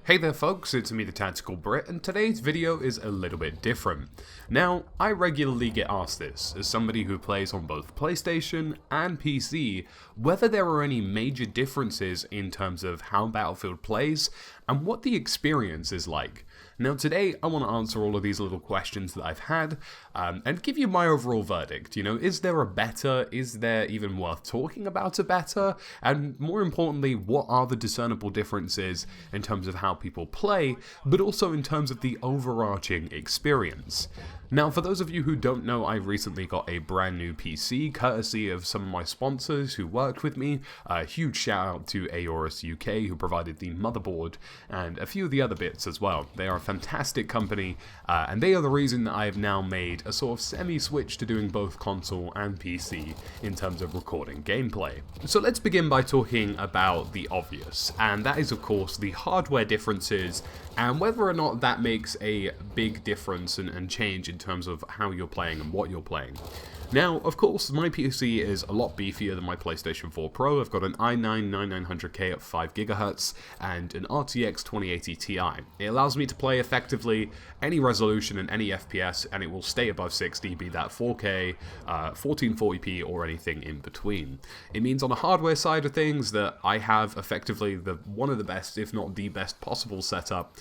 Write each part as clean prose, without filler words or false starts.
Hey there folks, it's me TheTacticalBrit, and today's video is a little bit different. Now, I regularly get asked this, as somebody who plays on both PlayStation and PC, whether there are any major differences in terms of how Battlefield plays, and what the experience is like. Now today, I want to answer all of these little questions that I've had, and give you my overall verdict. Is there a better? Is there even worth talking about a better? And more importantly, what are the discernible differences in terms of how people play, but also in terms of the overarching experience? Now, for those of you who don't know, I recently got a brand new PC, courtesy of some of my sponsors who worked with me. A huge shout out to Aorus UK, who provided the motherboard, and a few of the other bits as well. They are a fantastic company, and they are the reason that I have now made a sort of semi-switch to doing both console and PC in terms of recording gameplay. So let's begin by talking about the obvious, and that is of course the hardware differences, and whether or not that makes a big difference and change in terms of how you're playing and what you're playing. Now, of course, my PC is a lot beefier than my PlayStation 4 Pro. I've got an i9-9900K at 5GHz and an RTX 2080 Ti. It allows me to play effectively any resolution and any FPS, and it will stay above 60, be that 4K, 1440p, or anything in between. It means on the hardware side of things that I have effectively one of the best, if not the best possible setup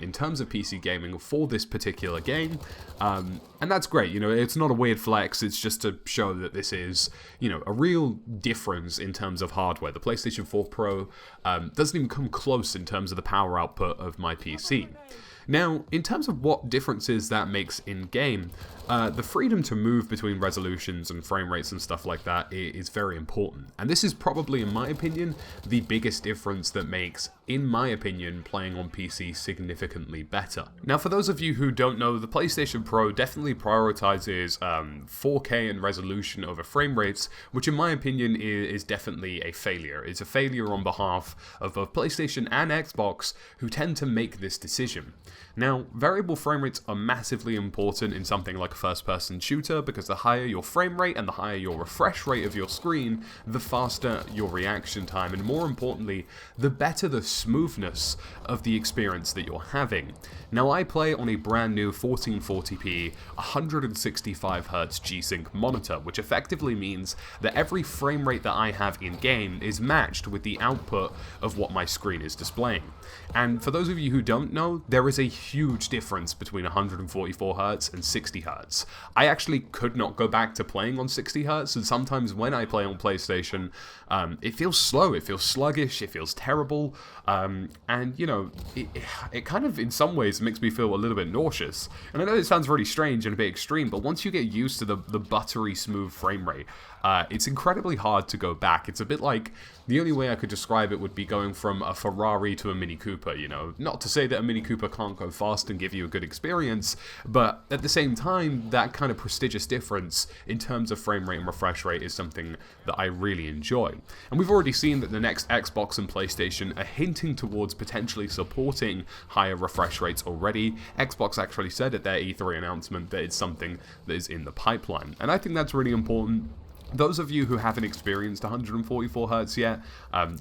in terms of PC gaming for this particular game, and that's great. It's not a weird flex, it's just to show that this is, a real difference in terms of hardware. The PlayStation 4 Pro doesn't even come close in terms of the power output of my PC. Now, in terms of what differences that makes in-game, the freedom to move between resolutions and frame rates and stuff like that is very important. And this is probably, in my opinion, the biggest difference that makes, in my opinion, playing on PC significantly better. Now, for those of you who don't know, the PlayStation Pro definitely prioritizes 4K and resolution over frame rates, which in my opinion is definitely a failure. It's a failure on behalf of both PlayStation and Xbox, who tend to make this decision. Now, variable frame rates are massively important in something like a first-person shooter, because the higher your frame rate and the higher your refresh rate of your screen, the faster your reaction time, and more importantly, the better the smoothness of the experience that you're having. Now, I play on a brand new 1440p 165Hz G-Sync monitor, which effectively means that every frame rate that I have in-game is matched with the output of what my screen is displaying. And for those of you who don't know, there is a huge difference between 144Hz and 60Hz. I actually could not go back to playing on 60Hz, and sometimes when I play on PlayStation, it feels slow, it feels sluggish, it feels terrible, and it kind of in some ways makes me feel a little bit nauseous. And I know it sounds really strange and a bit extreme, but once you get used to the buttery smooth frame rate, it's incredibly hard to go back. It's a bit like, the only way I could describe it would be going from a Ferrari to a Mini Cooper, Not to say that a Mini Cooper can't go fast and give you a good experience, but at the same time, that kind of prestigious difference in terms of frame rate and refresh rate is something that I really enjoy. And we've already seen that the next Xbox and PlayStation are hinting towards potentially supporting higher refresh rates already. Xbox actually said at their E3 announcement that it's something that is in the pipeline, and I think that's really important. Those of you who haven't experienced 144Hz yet,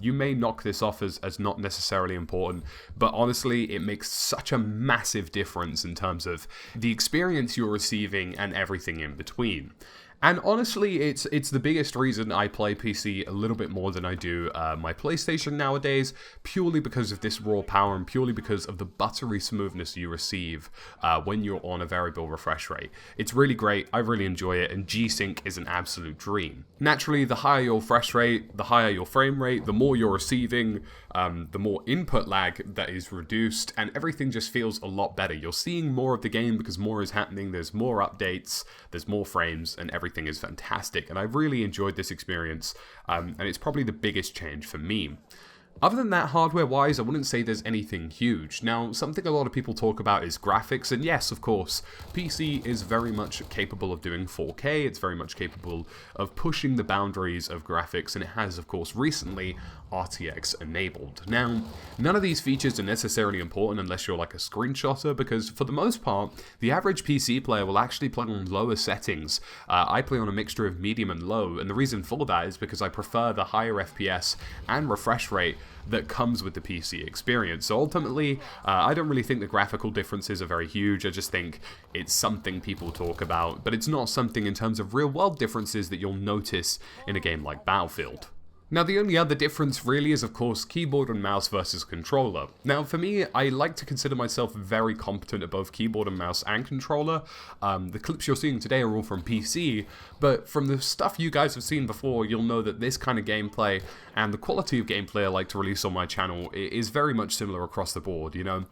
you may knock this off as not necessarily important, but honestly, it makes such a massive difference in terms of the experience you're receiving and everything in between. And honestly, it's the biggest reason I play PC a little bit more than I do my PlayStation nowadays, purely because of this raw power and purely because of the buttery smoothness you receive when you're on a variable refresh rate. It's really great, I really enjoy it, and G-Sync is an absolute dream. Naturally, the higher your refresh rate, the higher your frame rate, the more you're receiving, the more input lag that is reduced, and everything just feels a lot better. You're seeing more of the game because more is happening, there's more updates, there's more frames, and everything is fantastic, and I've really enjoyed this experience, and it's probably the biggest change for me. Other than that, hardware-wise, I wouldn't say there's anything huge. Now, something a lot of people talk about is graphics, and yes, of course, PC is very much capable of doing 4K, it's very much capable of pushing the boundaries of graphics, and it has, of course, recently RTX enabled. Now, none of these features are necessarily important unless you're like a screenshotter, because for the most part, the average PC player will actually play on lower settings. I play on a mixture of medium and low, and the reason for that is because I prefer the higher FPS and refresh rate that comes with the PC experience. So ultimately, I don't really think the graphical differences are very huge. I just think it's something people talk about, but it's not something in terms of real-world differences that you'll notice in a game like Battlefield. Now, the only other difference really is, of course, keyboard and mouse versus controller. Now, for me, I like to consider myself very competent at both keyboard and mouse and controller. The clips you're seeing today are all from PC, but from the stuff you guys have seen before, you'll know that this kind of gameplay and the quality of gameplay I like to release on my channel is very much similar across the board, you know?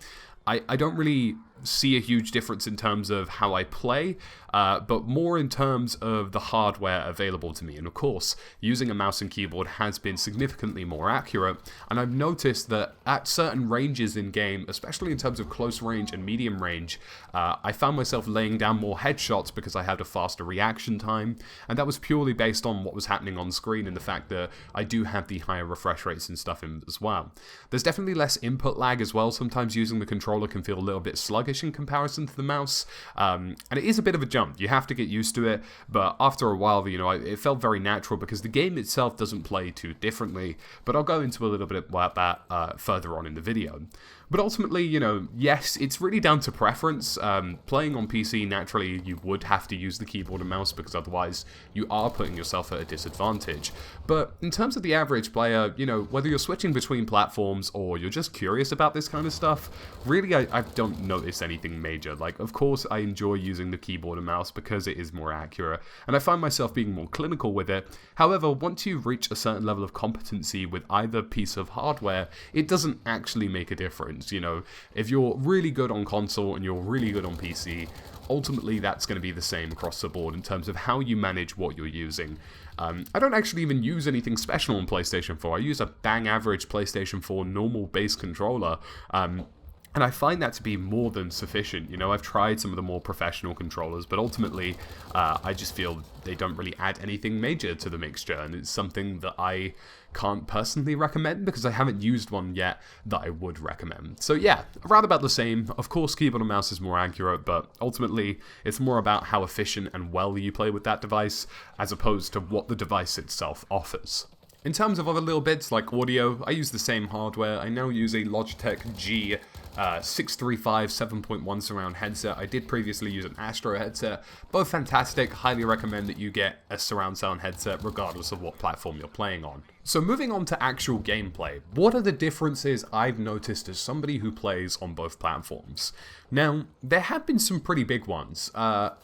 I don't really see a huge difference in terms of how I play, but more in terms of the hardware available to me. And of course, using a mouse and keyboard has been significantly more accurate, and I've noticed that at certain ranges in game, especially in terms of close range and medium range, I found myself laying down more headshots because I had a faster reaction time, and that was purely based on what was happening on screen and the fact that I do have the higher refresh rates and stuff in as well. There's definitely less input lag as well. Sometimes using the controller can feel a little bit sluggish in comparison to the mouse, and it is a bit of a jump. You have to get used to it, but after a while, you know, it felt very natural because the game itself doesn't play too differently, but I'll go into a little bit about that further on in the video. But ultimately, you know, yes, it's really down to preference. Playing on PC, naturally, you would have to use the keyboard and mouse because otherwise you are putting yourself at a disadvantage. But in terms of the average player, you know, whether you're switching between platforms or you're just curious about this kind of stuff, really, I don't notice anything major. Like, of course, I enjoy using the keyboard and mouse because it is more accurate, and I find myself being more clinical with it. However, once you reach a certain level of competency with either piece of hardware, it doesn't actually make a difference. You know, if you're really good on console and you're really good on PC, ultimately that's going to be the same across the board in terms of how you manage what you're using. I don't actually even use anything special on PlayStation 4. I use a bang average PlayStation 4 normal base controller, and I find that to be more than sufficient. You know, I've tried some of the more professional controllers, but ultimately, I just feel they don't really add anything major to the mixture, and it's something that I can't personally recommend because I haven't used one yet that I would recommend. So yeah, around about the same. Of course, keyboard and mouse is more accurate, but ultimately, it's more about how efficient and well you play with that device, as opposed to what the device itself offers. In terms of other little bits like audio, I use the same hardware. I now use a Logitech G 635 7.1 surround headset. I did previously use an Astro headset. Both fantastic. Highly recommend that you get a surround sound headset regardless of what platform you're playing on. So moving on to actual gameplay, what are the differences I've noticed as somebody who plays on both platforms? Now, there have been some pretty big ones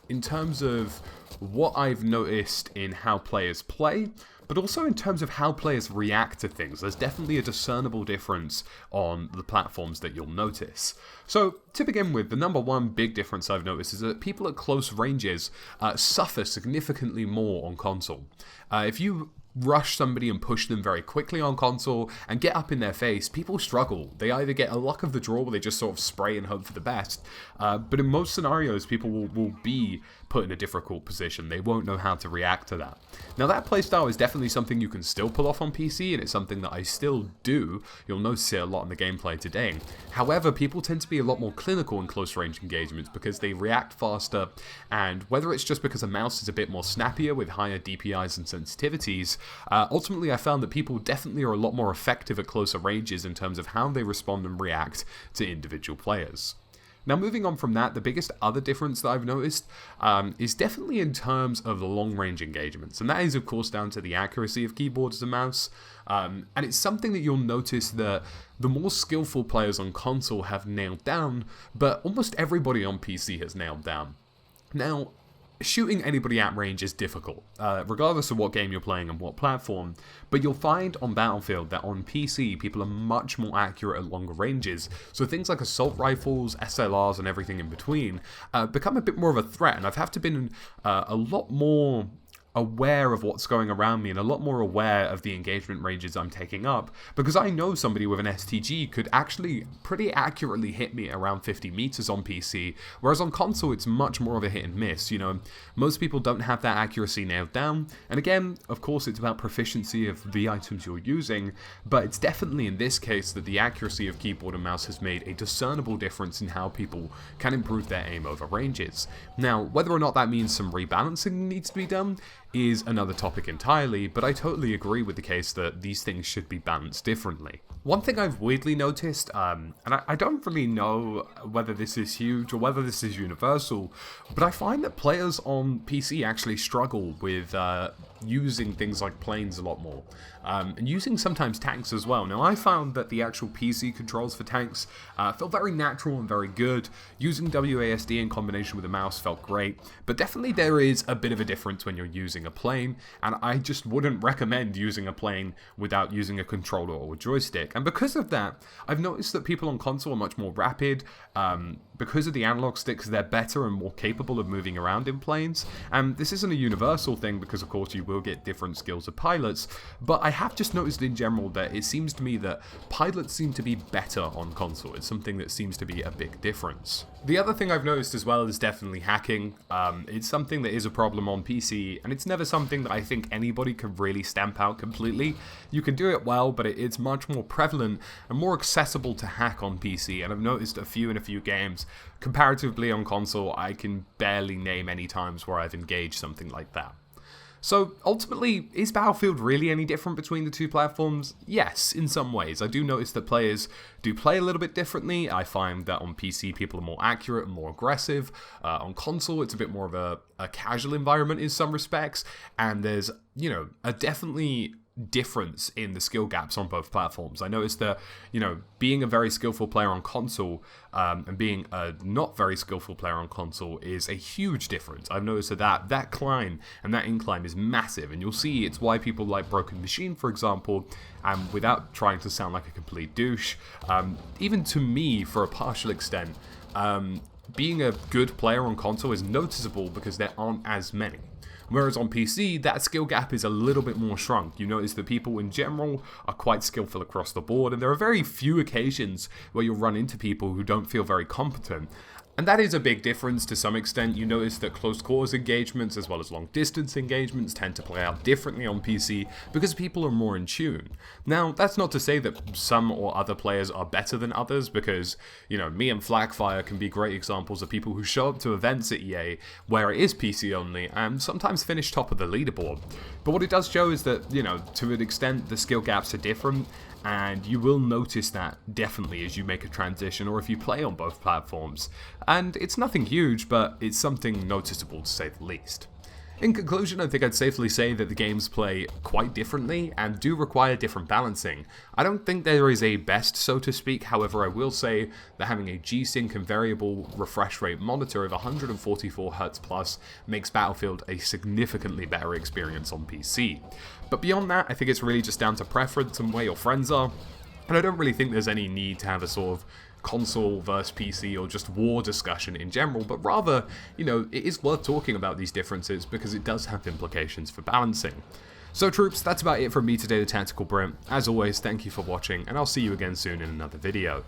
in terms of what I've noticed in how players play, but also in terms of how players react to things. There's definitely a discernible difference on the platforms that you'll notice. So, to begin with, the number one big difference I've noticed is that people at close ranges suffer significantly more on console. If you rush somebody and push them very quickly on console and get up in their face, people struggle. They either get a luck of the draw where they just sort of spray and hope for the best, but in most scenarios people will be put in a difficult position. They won't know how to react to that. Now that playstyle is definitely something you can still pull off on PC, and it's something that I still do. You'll notice it a lot in the gameplay today. However, people tend to be a lot more clinical in close range engagements because they react faster, and whether it's just because a mouse is a bit more snappier with higher DPIs and sensitivities, ultimately I found that people definitely are a lot more effective at closer ranges in terms of how they respond and react to individual players. Now moving on from that, the biggest other difference that I've noticed is definitely in terms of the long-range engagements, and that is of course down to the accuracy of keyboards and mouse, and it's something that you'll notice that the more skillful players on console have nailed down, but almost everybody on PC has nailed down. Now, shooting anybody at range is difficult, regardless of what game you're playing and what platform, but you'll find on Battlefield that on PC, people are much more accurate at longer ranges, so things like assault rifles, SLRs, and everything in between become a bit more of a threat, and I've had to been a lot more aware of what's going around me and a lot more aware of the engagement ranges I'm taking up, because I know somebody with an STG could actually pretty accurately hit me around 50 meters on PC, whereas on console it's much more of a hit and miss. You know, most people don't have that accuracy nailed down, and again, of course, it's about proficiency of the items you're using, but it's definitely in this case that the accuracy of keyboard and mouse has made a discernible difference in how people can improve their aim over ranges. Now, whether or not that means some rebalancing needs to be done is another topic entirely, but I totally agree with the case that these things should be balanced differently. One thing I've weirdly noticed, and I don't really know whether this is huge or whether this is universal, but I find that players on PC actually struggle with using things like planes a lot more, and using sometimes tanks as well. Now, I found that the actual PC controls for tanks felt very natural and very good. Using WASD in combination with a mouse felt great, but definitely there is a bit of a difference when you're using a plane, and I just wouldn't recommend using a plane without using a controller or a joystick. And because of that, I've noticed that people on console are much more rapid. Because of the analog sticks, they're better and more capable of moving around in planes. And this isn't a universal thing because, of course, you will get different skills of pilots, but I have just noticed in general that it seems to me that pilots seem to be better on console. It's something that seems to be a big difference. The other thing I've noticed as well is definitely hacking. It's something that is a problem on PC, and it's never something that I think anybody can really stamp out completely. You can do it well, but it's much more prevalent and more accessible to hack on PC, and I've noticed a few games. Comparatively on console, I can barely name any times where I've engaged something like that. So ultimately, is Battlefield really any different between the two platforms? Yes, in some ways. I do notice that players do play a little bit differently. I find that on PC, people are more accurate and more aggressive. On console, it's a bit more of a casual environment in some respects, and there's, a definitely difference in the skill gaps on both platforms. I noticed that, being a very skillful player on console and being a not very skillful player on console is a huge difference. I've noticed that climb and that incline is massive, and you'll see it's why people like Broken Machine, for example, and without trying to sound like a complete douche, even to me, for a partial extent, being a good player on console is noticeable because there aren't as many. Whereas on PC, that skill gap is a little bit more shrunk. You notice that people in general are quite skillful across the board, and there are very few occasions where you'll run into people who don't feel very competent. And that is a big difference to some extent. You notice that close quarters engagements as well as long distance engagements tend to play out differently on PC because people are more in tune. Now, that's not to say that some or other players are better than others, because, me and Flakfire can be great examples of people who show up to events at EA where it is PC only and sometimes finish top of the leaderboard. But what it does show is that, to an extent, the skill gaps are different, and you will notice that definitely as you make a transition or if you play on both platforms. And it's nothing huge, but it's something noticeable to say the least. In conclusion, I think I'd safely say that the games play quite differently and do require different balancing. I don't think there is a best, so to speak. However, I will say that having a G-Sync and variable refresh rate monitor of 144Hz plus makes Battlefield a significantly better experience on PC. But beyond that, I think it's really just down to preference and where your friends are, and I don't really think there's any need to have a sort of console versus PC or just war discussion in general, but rather, it is worth talking about these differences because it does have implications for balancing. So troops, that's about it from me today, the Tactical Brit. As always, thank you for watching, and I'll see you again soon in another video.